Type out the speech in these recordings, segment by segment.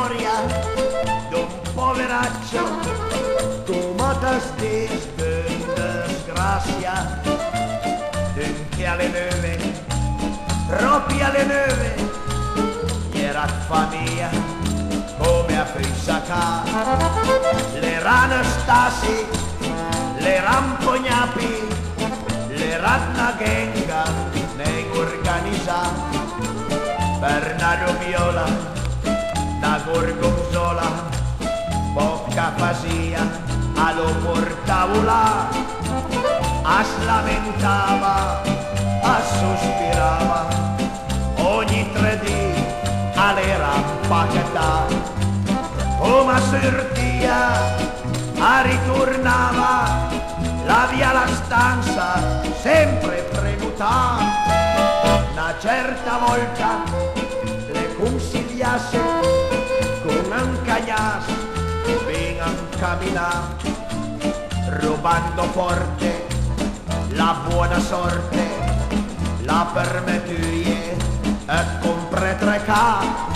storia d'un poveraccio come te stessi in disgrazia, che alle 9, proprio alle 9, era famiglia come a Frisacà, le rane stasi, le rampognapi, le ranna genga ne organizza, Bernardo Viola, da gorgonzola, bocca fasia, allo portavola, as lamentava, as sospirava, ogni 3 dì alle rampacata, come sortia, a ritornava, la via la stanza, sempre prenotata. Una certa volta le consigliasse con un cagnas ben a camminare, rubando forte la buona sorte, la permetterie e compre 3K.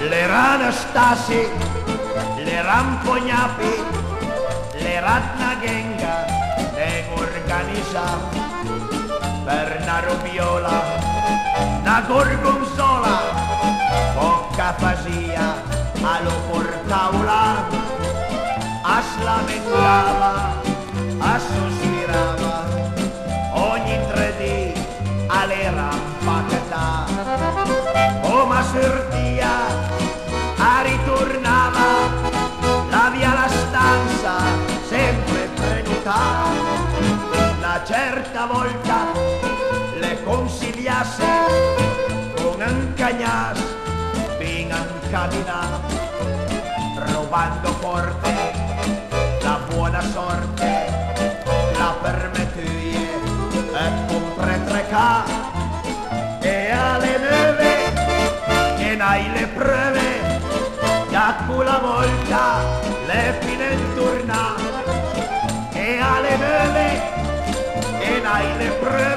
Le rane stasi, le rampognapi, le ratna genga ne organizza, Bernardo Viola, una gorgonzola, bocca fasia, allo portavola, as lamentava, as sospirava, ogni 3 dì alle rampacata, come sortia, ritornava, la via la stanza, sempre prenotata. Una certa volta le consigliasse con un cagnas ben a camminare, rubando forte la buona sorte, la permetterie e compre 3K. E alle 9 che n'hai le prove, da quella volta le fine intorna, e alle 9 e n'hai le prove.